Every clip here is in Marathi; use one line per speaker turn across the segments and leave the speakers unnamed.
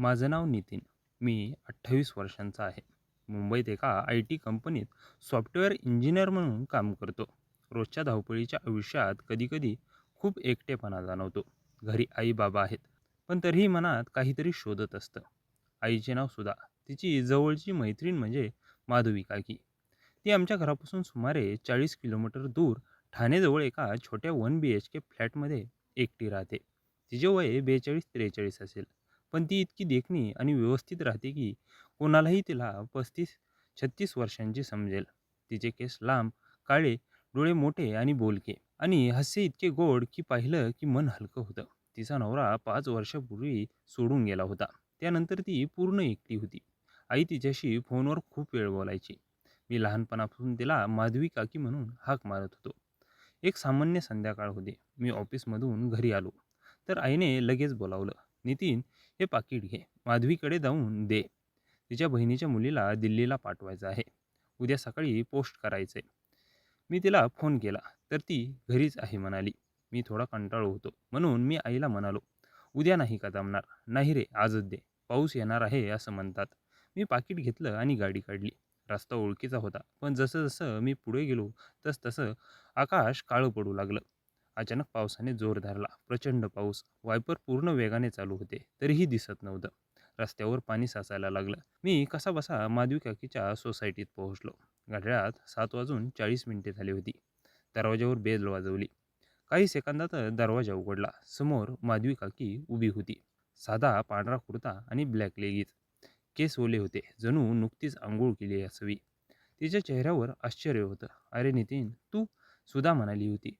माझं नाव नितीन. मी 28 वर्षांचा आहे. मुंबईत एका आय टी कंपनीत सॉफ्टवेअर इंजिनियर म्हणून काम करतो. रोजच्या धावपळीच्या आयुष्यात कधीकधी खूप एकटेपणा जाणवतो. घरी आई बाबा आहेत, पण तरीही मनात काहीतरी शोधत असतं. आईचे नाव सुधा. तिची जवळची मैत्रीण म्हणजे माधवी काकी. ती आमच्या घरापासून सुमारे 40 किलोमीटर दूर ठाणेजवळ एका छोट्या 1 BHK फ्लॅटमध्ये एकटी राहते. तिचे वय 42-43 असेल. पण ती इतकी देखणी आणि व्यवस्थित राहते की कोणालाही तिला 35-36 वर्षांची समजेल. तिचे केस लांब, काळे, डोळे मोठे आणि बोलके आणि हास्य इतके गोड की पाहिलं की मन हलकं होतं. तिचा नवरा 5 वर्षापूर्वी सोडून गेला होता. त्यानंतर ती पूर्ण एकटी होती. आई तिच्याशी फोनवर खूप वेळ बोलायची. मी लहानपणापासून तिला माधवी काकी म्हणून हाक मारत होतो. एक सामान्य संध्याकाळ होती. मी ऑफिसमधून घरी आलो तर आईने लगेच बोलावलं, "नितीन, हे पाकीट घे. माधवीकडे जाऊन दे. तिच्या बहिणीच्या मुलीला दिल्लीला पाठवायचं आहे. उद्या सकाळी पोस्ट करायचंय." मी तिला फोन केला तर ती घरीच आहे म्हणाली. मी थोडा कंटाळलो होतो म्हणून मी आईला म्हणालो, "उद्या नाही का जमणार?" "नाही रे, आजच दे. पाऊस येणार आहे असं म्हणतात." मी पाकीट घेतलं आणि गाडी काढली. रस्ता ओळखीचा होता, पण जसं जसं मी पुढे गेलो तसं आकाश काळं पडू लागलं. अचानक पावसाने जोर धरला. प्रचंड पाऊस. वायपर पूर्ण वेगाने चालू होते, तरीही दिसत नव्हतं. रस्त्यावर पाणी साचायला लागलं. मी कसाबसा माधवी काकीच्या सोसायटीत पोहोचलो. घड्याळात 7 वाजून 40 मिनिटे झाली होती. दरवाजावर बेल वाजवली. काही सेकंदात दरवाजा उघडला. समोर माधवी काकी उभी होती. साधा पांढरा कुर्ता आणि ब्लॅक लेगीज. केस ओले होते, जणू नुकतीच आंघोळ केली असावी. तिच्या चेहऱ्यावर आश्चर्य होतं. "अरे नितीन, तू?" सुधा म्हणाली होती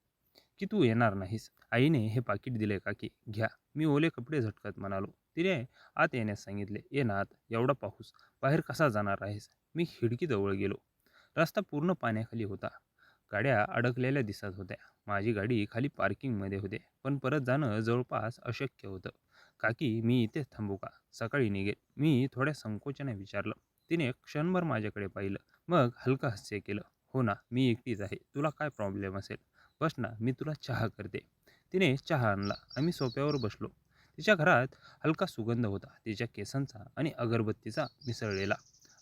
की "तू येणार नाहीस." आईने हे पाकीट दिले काकी, "घ्या." मी ओले कपडे झटकत म्हणालो. तिने आत येण्यास सांगितले. "ये ना आत. एवढा पाऊस, बाहेर कसा जाणार आहेस?" मी खिडकीजवळ गेलो. रस्ता पूर्ण पाण्याखाली होता. गाड्या अडकलेल्या दिसत होत्या. माझी गाडी खाली पार्किंगमध्ये होते, पण परत जाणं जवळपास अशक्य होतं. "काकी, मी इथेच थांबू का? सकाळी निघेल." मी थोड्या संकोचाने विचारलं. तिने क्षणभर माझ्याकडे पाहिलं, मग हलकं हास्य केलं. "हो ना, मी एकटीच आहे. तुला काय प्रॉब्लेम असेल? बस ना, मी तुला चहा करते." तिने चहा आणला. आम्ही सोफ्यावर बसलो. तिच्या घरात हलका सुगंध होता, तिच्या केसांचा आणि अगरबत्तीचा मिसळलेला.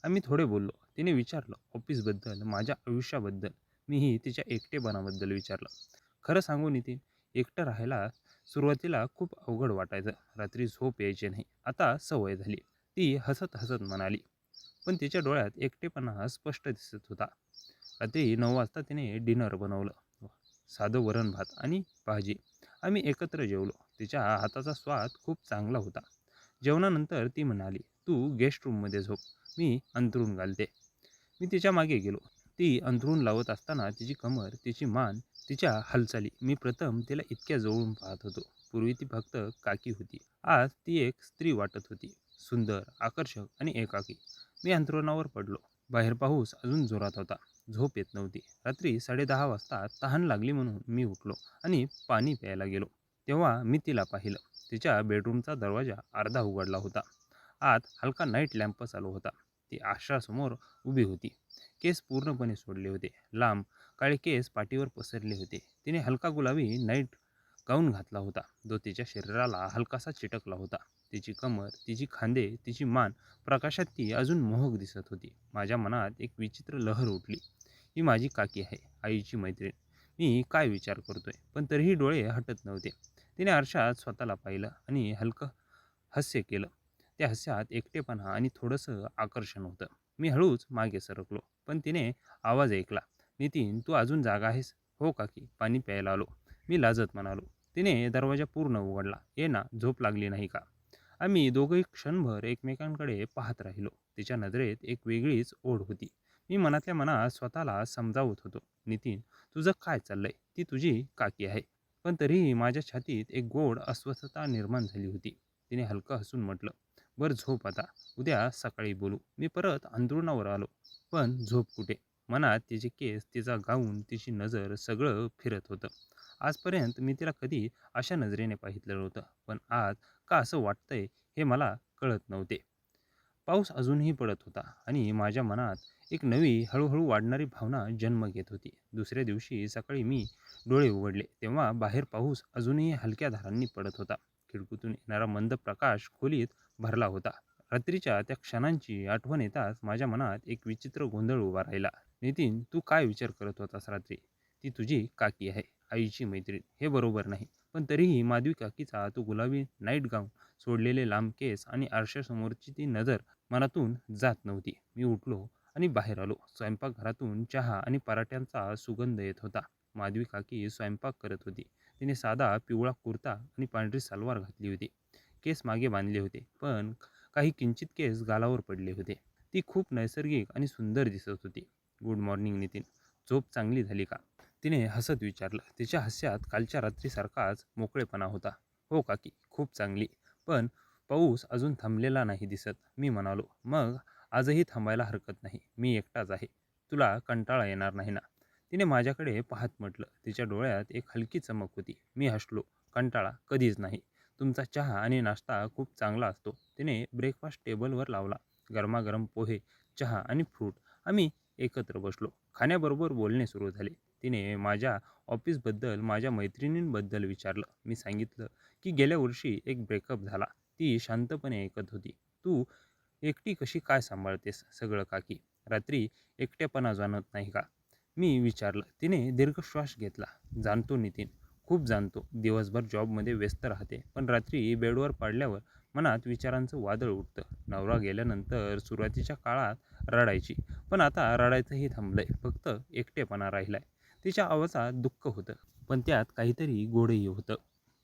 आम्ही थोडे बोललो. तिने विचारलं ऑफिसबद्दल, माझ्या आयुष्याबद्दल. मीही तिच्या एकटेपणाबद्दल विचारलं. खरं सांगू नितीन, एकटं राहायला सुरुवातीला खूप अवघड वाटायचं. रात्री झोप यायची नाही. आता सवय झाली. ती हसत हसत म्हणाली. पण तिच्या डोळ्यात एकटेपणा स्पष्ट दिसत होता. रात्री 9 वाजता तिने डिनर बनवलं. साधं वरण भात आणि भाजी. आम्ही एकत्र जेवलो. तिच्या हाताचा स्वाद खूप चांगला होता. जेवणानंतर ती म्हणाली, "तू गेस्ट रूममध्ये झोप, मी अंथरूण घालते." मी तिच्या मागे गेलो. ती अंथरूण लावत असताना तिची कमर, तिची मान, तिच्या हालचाली मी प्रथम तिला इतक्या जवळून पाहत होतो. पूर्वी ती फक्त काकी होती. आज ती एक स्त्री वाटत होती. सुंदर, आकर्षक आणि एकाकी. मी अंथरुणावर पडलो. बाहेर पाऊस अजून जोरात होता. झोप येत नव्हती. रात्री 10:30 वाजता तहान लागली म्हणून मी उठलो आणि पाणी प्यायला गेलो. तेव्हा मी तिला पाहिलं. तिच्या बेडरूमचा दरवाजा अर्धा उघडला होता. आत हलका नाईट लॅम्प चालू होता. ती आरशासमोर उभी होती. केस पूर्णपणे सोडले होते. लांब, काळे केस पाठीवर पसरले होते. तिने हलका गुलाबी नाईट गाऊन घातला होता, जो तिच्या शरीराला हलकासा चिटकला होता. तिची कमर, तिची खांदे, तिची मान, प्रकाशात ती अजून मोहक दिसत होती. माझ्या मनात एक विचित्र लहर उठली. ही माझी काकी आहे, आईची मैत्रीण. मी काय विचार करतोय, पण तरीही डोळे हटत नव्हते. तिने आरशात स्वतःला पाहिलं आणि हलकं हास्य केलं. त्या हास्यात एकटेपणा आणि थोडंसं आकर्षण होतं. मी हळूच मागे सरकलो, पण तिने आवाज ऐकला. "नितीन, तू अजून जागा आहेस?" "हो काकी, पाणी प्यायला आलो." मी लाजत म्हणालो. तिने दरवाजा पूर्ण उघडला. "ये ना, झोप लागली नाही का?" आम्ही दोघंही क्षणभर एकमेकांकडे पाहत राहिलो. तिच्या नजरेत एक वेगळीच ओढ होती. मी मनातल्या मनात स्वतःला समजावत होतो, "नितीन, तुझं काय चाललंय? ती तुझी काकी आहे." पण तरीही माझ्या छातीत एक गोड अस्वस्थता निर्माण झाली होती. तिने हलकं हसून म्हटलं, "बरं झोप आता. उद्या सकाळी बोलू." मी परत अंथरुणावर आलो. पण झोप कुठे? मनात तिचे केस, तिचा गाऊन, तिची नजर सगळं फिरत होतं. आजपर्यंत मी तिला कधी अशा नजरेने पाहिलं नव्हतं. पण आज का असं वाटतंय हे मला कळत नव्हते. पाऊस अजूनही पडत होता आणि माझ्या मनात एक नवी, हळूहळू वाढणारी भावना जन्म घेत होती. दुसऱ्या दिवशी सकाळी मी डोळे उघडले तेव्हा बाहेर पाऊस अजूनही हलक्या धारांनी पडत होता. खिडकीतून येणारा मंद प्रकाश खोलीत भरला होता. रात्रीच्या त्या क्षणांची आठवण येताच माझ्या मनात एक विचित्र गोंधळ उभा राहिला. "नितीन, तू काय विचार करत होतास रात्री? ती तुझी काकी आहे, आईची मैत्रीण. हे बरोबर नाही. पण तरीही माधवी काकीचा तो गुलाबी नाईट गाऊन, सोडलेले लांब केस आणि आरशासमोरची ती नजर मनातून जात नव्हती. मी उठलो आणि बाहेर आलो. स्वयंपाकघरातून चहा आणि पराठ्यांचा सुगंध येत होता. माधवी काकी स्वयंपाक करत होती. तिने साधा पिवळा कुर्ता आणि पांढरी सलवार घातली होती. केस मागे बांधले होते, पण काही किंचित केस गालावर पडले होते. ती खूप नैसर्गिक आणि सुंदर दिसत होती. "Good morning Nitin. झोप चांगली झाली का?" तिने हसत विचारलं. तिच्या हास्यात कालच्या रात्रीसारखाच मोकळेपणा होता. "हो काकी, खूप चांगली. पण पाऊस अजून थांबलेला नाही दिसत." मी म्हणालो. "मग आजही थांबायला हरकत नाही. मी एकटाच आहे. तुला कंटाळा येणार नाही ना?" तिने माझ्याकडे पाहत म्हटलं. तिच्या डोळ्यात एक हलकी चमक होती. मी हसलो. "कंटाळा कधीच नाही. तुमचा चहा आणि नाश्ता खूप चांगला असतो." तिने ब्रेकफास्ट टेबलवर लावला. गरमागरम पोहे, चहा आणि फ्रूट. आम्ही एकत्र बसलो. खाण्याबरोबर बोलणे सुरू झाले. तिने माझ्या ऑफिसबद्दल, माझ्या मैत्रिणींबद्दल विचारलं. मी सांगितलं की गेल्या वर्षी एक ब्रेकअप झाला. ती शांतपणे ऐकत होती. "तू एकटी कशी काय सांभाळतेस सगळं काकी? रात्री एकटेपणा जाणवत नाही का?" मी विचारलं. तिने दीर्घ श्वास घेतला. "जाणतो नितीन, खूप जाणतो. दिवसभर जॉबमध्ये व्यस्त राहते, पण रात्री बेडवर पडल्यावर मनात विचारांचं वादळ उठतं. नवरा गेल्यानंतर सुरुवातीच्या काळात रडायची, पण आता रडायचंही थांबलंय. फक्त एकटेपणा राहिलाय." तिच्या आवाजात दुःख होतं, पण त्यात काहीतरी गोडही होतं.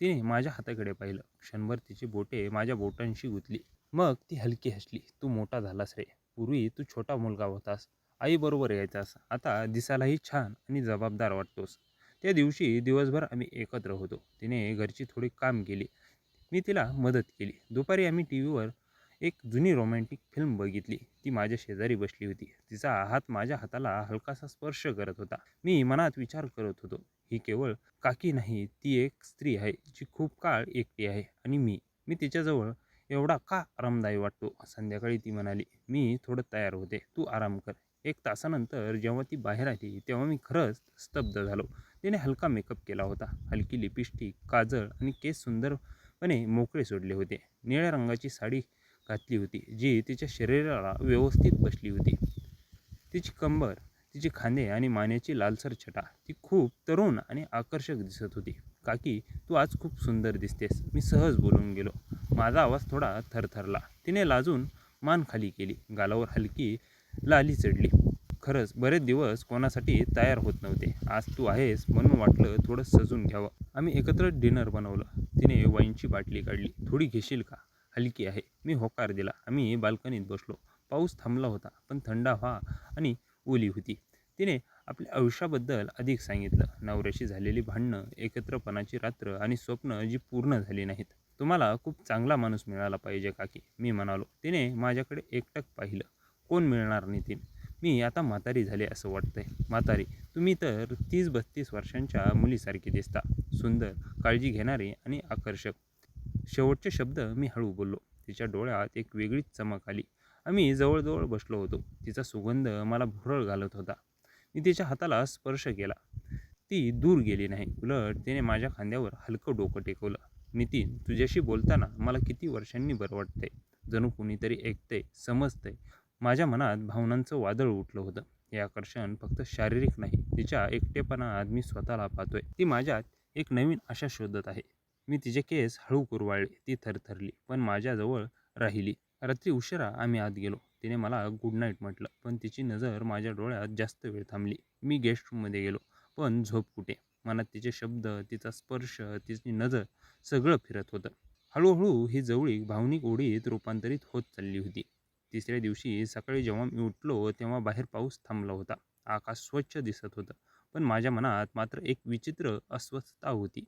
तिने माझ्या हाताकडे पाहिलं. क्षणभर तिची बोटे माझ्या बोटांशी गुंतली. मग ती हलकी हसली. "तू मोठा झालास रे. पूर्वी तू छोटा मुलगा होतास. आईबरोबर यायचास. आता दिसायलाही छान आणि जबाबदार वाटतोस." त्या दिवशी दिवसभर आम्ही एकत्र होतो. तिने घरची थोडी काम केली. मी तिला मदत केली. दुपारी आम्ही टीव्हीवर एक जुनी रोमॅन्टिक फिल्म बघितली. ती माझ्या शेजारी बसली होती. तिचा हात माझ्या हाताला हलकासा स्पर्श करत होता. मी मनात विचार करत होतो, ही केवळ काकी नाही, ती एक स्त्री आहे जी खूप काळ एकटी आहे. आणि मी तिच्याजवळ एवढा का आरामदायी वाटतो. संध्याकाळी ती म्हणाली, "मी थोडं तयार होते. तू आराम कर." 1 तासानंतर जेव्हा ती बाहेर आली तेव्हा मी खरंच स्तब्ध झालो. तिने हलका मेकअप केला होता. हलकी लिपस्टिक, काजळ आणि केस सुंदरपणे मोकळे सोडले होते. निळ्या रंगाची साडी घातली होती, जी तिच्या शरीराला व्यवस्थित बसली होती. तिची कंबर, तिचे खांदे आणि मानेची लालसर छटा, ती खूप तरुण आणि आकर्षक दिसत होती. "काकी, तू आज खूप सुंदर दिसतेस." मी सहज बोलून गेलो. माझा आवाज थोडा थरथरला. तिने लाजून मान खाली केली. गालावर हलकी लाली चढली. "खरंच बरेच दिवस कोणासाठी तयार होत नव्हते. आज तू आहेस म्हणून वाटलं थोडं सजून घ्यावं." आम्ही एकत्र डिनर बनवलं. तिने वाईनची बाटली काढली. "थोडी घेशील का? हलकी आहे." मी होकार दिला. आम्ही बाल्कनीत बसलो. पाऊस थांबला होता, पण थंड हवा आणि ओली होती. तिने आपल्या आयुष्याबद्दल अधिक सांगितलं. नवऱ्याशी झालेली भांडणं, एकत्रपणाची रात्र आणि स्वप्न जी पूर्ण झाली नाहीत. "तुम्हाला खूप चांगला माणूस मिळाला पाहिजे काकी," मी म्हणालो. तिने माझ्याकडे एकटक पाहिलं. "कोण मिळणार नितीन? मी आता म्हातारी झाले असं वाटतंय." "म्हातारी? तुम्ही तर 30-32 वर्षांच्या मुलीसारखी दिसता. सुंदर, काळजी घेणारी आणि आकर्षक." शेवटचे शब्द मी हळू बोललो. तिच्या डोळ्यात एक वेगळीच चमक आली. आम्ही जवळजवळ बसलो होतो. तिचा सुगंध मला भुरळ घालत होता. मी तिच्या हाताला स्पर्श केला. ती दूर गेली नाही. उलट तिने माझ्या खांद्यावर हलकं डोकं टेकवलं. "नितीन, तुझ्याशी बोलताना मला किती वर्षांनी बरं वाटतंय. जणू कुणीतरी ऐकतंय, समजतंय." माझ्या मनात भावनांचं वादळ उठलं होतं. हे आकर्षण फक्त शारीरिक नाही. तिच्या एकटेपणात मी स्वतःला पाहतोय. ती माझ्यात एक नवीन आशा शोधत आहे. मी तिचे केस हळू कुरवाळले. ती थरथरली, पण माझ्याजवळ राहिली. रात्री उशिरा आम्ही आत गेलो. तिने मला गुड नाईट म्हटलं, पण तिची नजर माझ्या डोळ्यात जास्त वेळ थांबली. मी गेस्ट रूममध्ये गेलो, पण झोप कुठे? मनात तिचे शब्द, तिचा स्पर्श, तिची नजर, सगळं फिरत होतं. हळूहळू ही जवळीक भावनिक ओढीत रूपांतरित होत चालली होती. तिसऱ्या दिवशी सकाळी जेव्हा मी उठलो, तेव्हा बाहेर पाऊस थांबला होता. आकाश स्वच्छ दिसत होतं, पण माझ्या मनात मात्र एक विचित्र अस्वस्थता होती.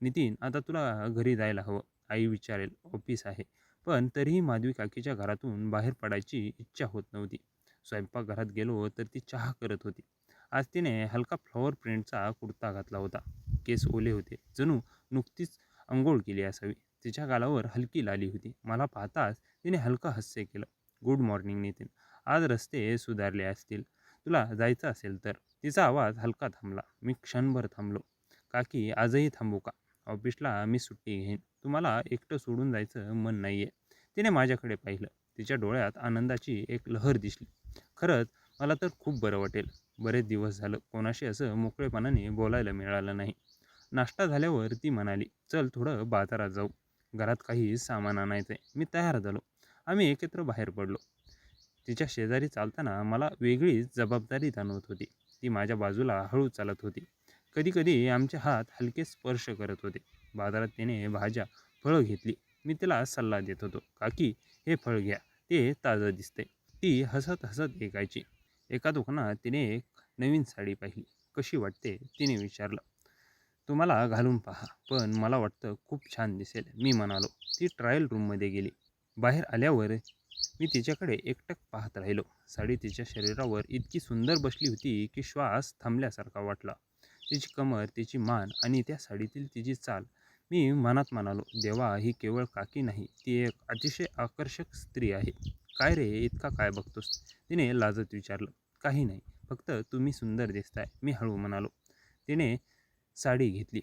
"नितीन, आता तुला घरी जायला हवं." आई विचारेल, ऑफिस आहे. पण तरीही माधवी काकीच्या घरातून बाहेर पडायची इच्छा होत नव्हती. स्वयंपाकघरात गेलो तर ती चहा करत होती. आज तिने हलका फ्लॉवर प्रिंटचा कुर्ता घातला होता. केस ओले होते, जणू नुकतीच अंघोळ केली असावी. तिच्या गालावर हलकी लाली होती. मला पाहताच तिने हलकं हास्य केलं. "Good morning Nitin. आज रस्ते सुधारले असतील. तुला जायचं असेल तर." तिचा आवाज हलका थांबला. मी क्षणभर थांबलो. "काकी, आजही थांबू का? ऑफिसला मी सुट्टी घेईन. तुम्हाला एकटं सोडून जायचं मन नाहीये." तिने माझ्याकडे पाहिलं. तिच्या डोळ्यात आनंदाची एक लहर दिसली. खरंच मला तर खूप बरं वाटेल. बरेच दिवस झालं कोणाशी असं मोकळेपणाने बोलायला मिळालं नाही. नाश्ता झाल्यावर ती म्हणाली, चल थोडं बाजारात जाऊ. घरात काही सामान आणायचंय. मी तयार झालो. आम्ही एकत्र बाहेर पडलो. तिच्या शेजारी चालताना मला वेगळीच जबाबदारी जाणवत होती. ती माझ्या बाजूला हळू चालत होती. कधीकधी आमचे हात हलके स्पर्श करत होते. बाजारात तिने भाज्या, फळं घेतली. मी तिला सल्ला देत होतो, काकी हे फळ घ्या, ते ताजं दिसते. ती हसत हसत ऐकायची. एका दुकानात तिने एक नवीन साडी पाहिली. कशी वाटते तिने विचारलं. तुम्हाला घालून पहा, पण मला वाटतं खूप छान दिसेल, मी म्हणालो. ती ट्रायल रूममध्ये गेली. बाहेर आल्यावर मी तिच्याकडे एकटक पाहत राहिलो. साडी तिच्या शरीरावर इतकी सुंदर बसली होती की श्वास थांबल्यासारखा वाटला. तिची कमर, तिची मान आणि त्या साडीतील तिची चाल. मी मनात म्हणालो, देवा, ही केवळ काकी नाही, ती एक अतिशय आकर्षक स्त्री आहे. काय रे, इतका काय बघतोस? तिने लाजत विचारलं. काही नाही, फक्त तुम्ही सुंदर दिसताय, मी हळू म्हणालो. तिने साडी घेतली.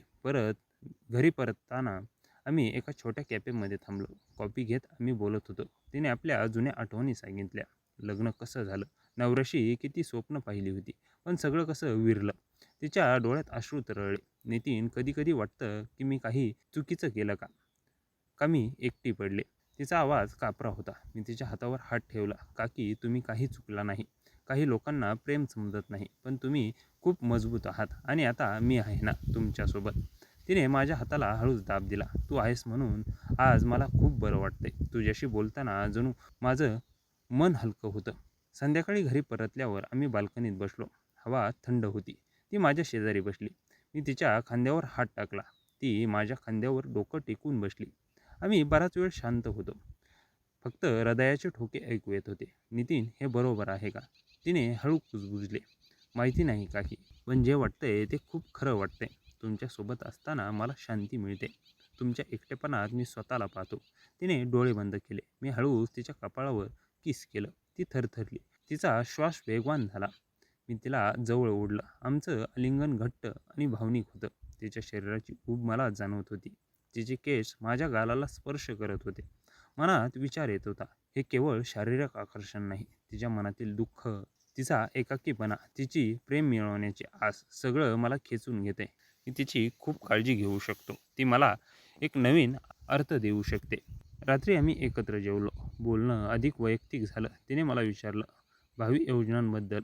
घरी परतताना आम्ही एका छोट्या कॅफेमध्ये थांबलो. कॉफी घेत आम्ही बोलत होतो. तिने आपल्या जुन्या आठवणी सांगितल्या. लग्न कसं झालं, नवऱ्याशी किती स्वप्न पाहिली होती, पण सगळं कसं विरलं. तिच्या डोळ्यात अश्रू तरळले. नितीन, कधी कधी वाटतं की मी काही चुकीचं केलं का? का मी एकटी पडले? तिचा आवाज कापरा होता. मी तिच्या हातावर हात ठेवला. काकी, तुम्ही काही चुकला नाही. काही लोकांना प्रेम समजत नाही, पण तुम्ही खूप मजबूत आहात आणि आता मी आहे ना तुमच्यासोबत. तिने माझ्या हाताला हळूच दाब दिला. तू आहेस म्हणून आज मला खूप बरं वाटतंय. तुझ्याशी बोलताना जणू माझं मन हलकं होतं. संध्याकाळी घरी परतल्यावर आम्ही बाल्कनीत बसलो. हवा थंड होती. ती माझ्या शेजारी बसली. मी तिच्या खांद्यावर हात टाकला. ती माझ्या खांद्यावर डोकं टेकून बसली. आम्ही बराच वेळ शांत होतो. फक्त हृदयाचे ठोके ऐकू येत होते. नितीन, हे बरोबर आहे का? तिने हळू कुजबुजले. माहिती नाही काही, पण जे वाटतंय ते खूप खरं वाटतंय. तुमच्यासोबत असताना मला शांती मिळते. तुमच्या एकटेपणात मी स्वतःला पाहतो. तिने डोळे बंद केले. मी हळूच तिच्या कपाळावर किस केलं. ती थरथरली. तिचा श्वास वेगवान झाला. मी तिला जवळ ओढलं. आमचं आलिंगन घट्ट आणि भावनिक होतं. तिच्या शरीराची ऊब मला जाणवत होती. तिचे केस माझ्या गालाला स्पर्श करत होते. मनात विचार येत होता, हे केवळ शारीरिक आकर्षण नाही. तिच्या मनातील दुःख, तिचा एकाकीपणा, तिची प्रेम मिळवण्याची आस, सगळं मला खेचून घेते. मी तिची खूप काळजी घेऊ शकतो. ती मला एक नवीन अर्थ देऊ शकते. रात्री आम्ही एकत्र जेवलो. बोलणं अधिक वैयक्तिक झालं. तिने मला विचारलं भावी योजनांबद्दल.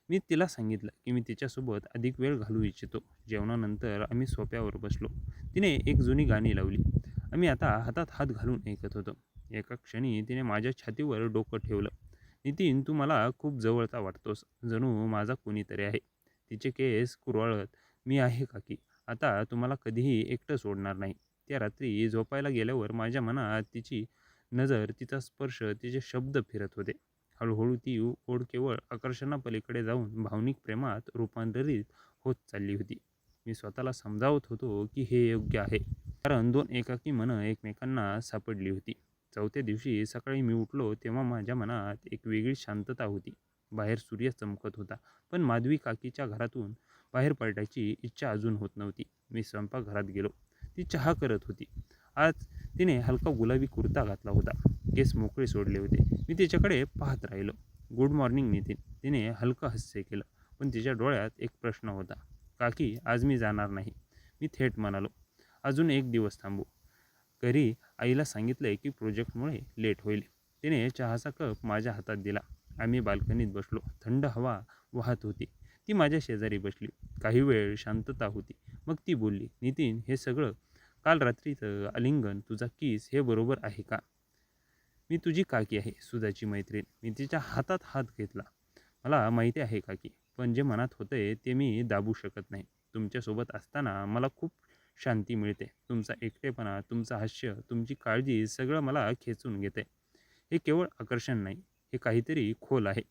मी तिला सांगितलं की मी तिच्यासोबत अधिक वेळ घालवू इच्छितो. जेवणानंतर आम्ही सोफ्यावर बसलो. तिने एक जुनी गाणी लावली. आम्ही आता हातात हात घालून ऐकत होतो. एका क्षणी तिने माझ्या छातीवर डोकं ठेवलं. नितीन, तू मला खूप जवळचा वाटतोस, जणू माझा कोणीतरी आहे. तिचे केस कुरवाळत, मी आहे काकी, आता तुम्हाला कधीही एकटं सोडणार नाही. त्या रात्री झोपायला गेल्यावर माझ्या मनात तिची नजर, तिचा स्पर्श, तिचे शब्द फिरत होते. हळूहळू ती ओढ केवळ आकर्षणापलीकडे जाऊन भावनिक प्रेमात रूपांतरित होत चालली होती. मी स्वतःला समजावत होतो की हे योग्य आहे, कारण दोन एकाकी मनं एकमेकांना सापडली होती. चौथ्या दिवशी सकाळी मी उठलो तेव्हा माझ्या मनात एक वेगळी शांतता होती. बाहेर सूर्य चमकत होता, पण माधवी काकीच्या घरातून बाहेर पडायची इच्छा अजून होत नव्हती. मी स्वयंपाकघरात गेलो. ती चहा करत होती. आज तिने हलका गुलाबी कुर्ता घातला होता. केस मोकळे सोडले होते. मी तिच्याकडे पाहत राहिलो. Good morning Nitin. तिने हलकं हास्य केलं, पण तिच्या डोळ्यात एक प्रश्न होता. काकी, आज मी जाणार नाही. मी थेट म्हणालो. अजून एक दिवस थांबू. घरी आईला सांगितलंय की प्रोजेक्टमुळे लेट होईल. तिने चहाचा कप माझ्या हातात दिला. आम्ही बाल्कनीत बसलो. थंड हवा वाहत होती. ती माझ्या शेजारी बसली. काही वेळ शांतता होती. मग ती बोलली, नितीन, हे सगळं, काल रात्रीचं आलिंगन, तुझा किस, हे बरोबर आहे का? मी तुझी काकी आहे, सुधाची मैत्रीण. मी तिच्या हातात हात घेतला. मला माहिती आहे काकी, पण जे मनात होतंय ते मी दाबू शकत नाही. तुमच्यासोबत असताना मला खूप शांती मिळते. तुमचा एकटेपणा, तुमचं हास्य, तुमची काळजी, सगळं मला खेचून घेते. हे केवळ आकर्षण नाही, हे काहीतरी खोल आहे.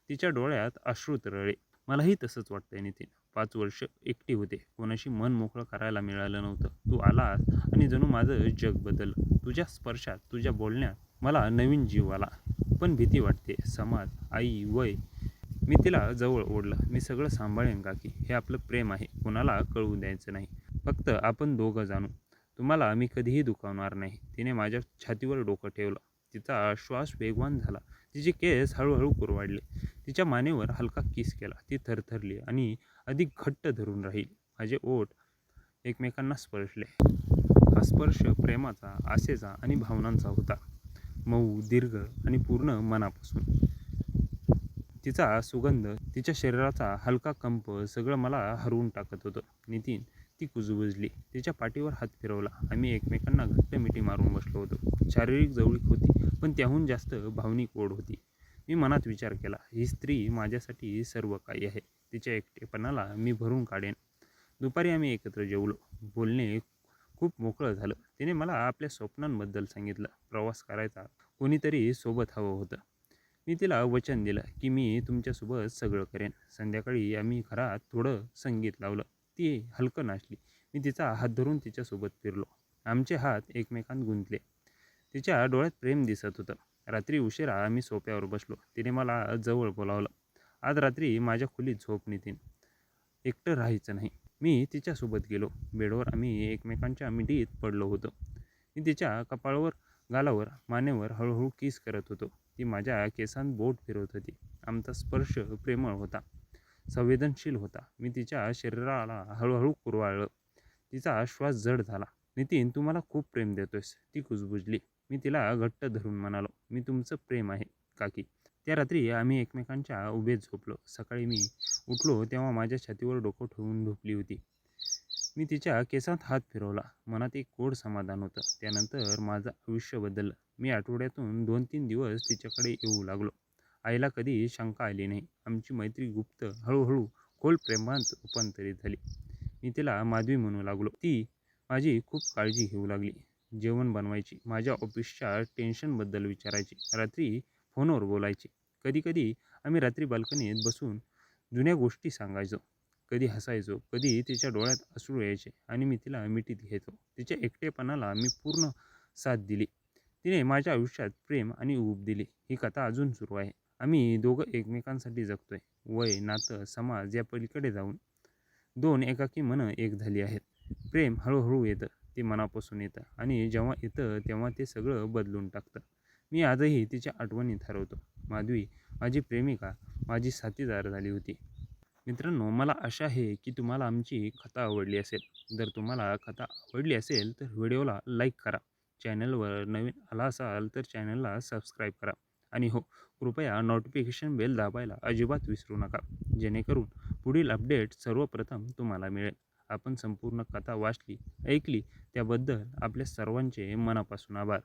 तिच्या डोळ्यात अश्रू तरळले. मलाही तसंच वाटतंय नितीन. 5 वर्ष एकटी होते. कोणाशी मन मोकळं करायला मिळालं नव्हतं. तू आलास आणि जणू माझं जग बदललं. तुझ्या स्पर्शात, तुझ्या बोलण्यात मला नवीन जीव आला. पण भीती वाटते. समाज, आई, वय. मी तिला जवळ ओढलं. मी सगळं सांभाळेन काकी. हे आपलं प्रेम आहे. कोणाला कळवू द्यायचं नाही. फक्त आपण दोघं जाणू. तुम्हाला मी कधीही दुखावणार नाही. तिने माझ्या छातीवर डोकं ठेवलं. तिचा श्वास वेगवान झाला. तिचे केस हळूहळू कुरवाडले. तिच्या मानेवर हलका किस केला. ती थरथरली आणि अधिक घट्ट धरून राहिली. माझे ओठ एकमेकांना स्पर्शले. हा स्पर्श प्रेमाचा, आशेचा आणि भावनांचा होता. मऊ, दीर्घ आणि पूर्ण मनापासून. तिचा सुगंध, तिच्या शरीराचा हलका कंप सगळं मला हरवून टाकत होतं. नितीन, ती कुजबुजली. तिच्या पाठीवर हात फिरवला. आम्ही एकमेकांना घट्ट मिठी मारून बसलो होतो. शारीरिक जवळीक होती, पण त्याहून जास्त भावनिक ओढ होती. मी मनात विचार केला, ही स्त्री माझ्यासाठी सर्व काही आहे. तिच्या एकटेपणाला मी भरून काढेन. दुपारी आम्ही एकत्र जेवलो. बोलणे खूप मोकळं झालं. तिने मला आपल्या स्वप्नांबद्दल सांगितलं. प्रवास करायचा, कोणीतरी सोबत हवं होतं. मी तिला वचन दिलं की मी तुमच्यासोबत सगळं करेन. संध्याकाळी आम्ही घरात थोडं संगीत लावलं. ती हलकं नाचली. मी तिचा हात धरून तिच्यासोबत फिरलो. आमचे हात एकमेकांत गुंतले. तिच्या डोळ्यात प्रेम दिसत होतं. रात्री उशिरा आम्ही सोफ्यावर बसलो. तिने मला जवळ बोलावलं. आज रात्री माझ्या खोलीत झोप नितीन. एकटं राहायचं नाही. मी तिच्यासोबत गेलो. बेडवर आम्ही एकमेकांच्या मिठीत पडलो होतो. मी तिच्या कपाळावर, गालावर, मानेवर हळूहळू किस करत होतो. ती माझ्या केसांत बोट फिरवत होती. आमचा स्पर्श प्रेमळ होता, संवेदनशील होता. मी तिच्या शरीराला हळूहळू कुरवाळलं. तिचा श्वास जड झाला. नितीन, तू मला खूप प्रेम देतोयस, ती कुजबुजली. मी तिला घट्ट धरून म्हणालो, मी तुमचं प्रेम आहे काकी. त्या रात्री आम्ही एकमेकांच्या उभे झोपलो. सकाळी मी उठलो तेव्हा माझ्या छातीवर डोकं ठेवून झोपली होती. मी तिच्या केसांत हात फिरवला. मनात एक गोड समाधान होतं. त्यानंतर माझं आयुष्य बदललं. मी आठवड्यातून 2-3 दिवस तिच्याकडे येऊ लागलो. आईला कधी शंका आली नाही. आमची मैत्री गुप्त, हळूहळू खोल प्रेमात रूपांतरित झाली. मी तिला माधवी म्हणू लागलो. ती माझी खूप काळजी घेऊ लागली. जेवण बनवायची, माझ्या ऑफिसच्या टेन्शनबद्दल विचारायची, रात्री फोनवर बोलायची. कधीकधी आम्ही रात्री बाल्कनीत बसून जुन्या गोष्टी सांगायचो. कधी हसायचो, कधी तिच्या डोळ्यात अश्रू यायचे आणि मी तिला मिठीत घ्यायचो. तिच्या एकटेपणाला मी पूर्ण साथ दिली. तिने माझ्या आयुष्यात प्रेम आणि ऊब दिली. ही कथा अजून सुरू आहे. आम्ही दोघं एकमेकांसाठी जगतोय. वय, नातं, समाज या पलीकडे जाऊन 2 एकाकी मनं एक झाली आहेत. प्रेम हळूहळू येतं, ते मनापासून येतं आणि जेव्हा येतं तेव्हा ते सगळं बदलून टाकतं. मी आजही तिच्या आठवणीत हरवतो. माधवी माझी प्रेमिका, माझी साथीदार झाली होती. मित्रांनो, मला आशा आहे की तुम्हाला आमची कथा आवडली असेल. जर तुम्हाला कथा आवडली असेल तर व्हिडिओला लाईक करा. चॅनलवर नवीन आला असाल तर चॅनलला सबस्क्राईब करा. आणि हो, कृपया नोटिफिकेशन बेल दाबायला अजिबात विसरू नका, जेणेकरून पुढील अपडेट सर्वप्रथम तुम्हाला मिळेल. आपण संपूर्ण कथा वाचली, ऐकली त्याबद्दल आपल्या सर्वांचे मनापासून आभार.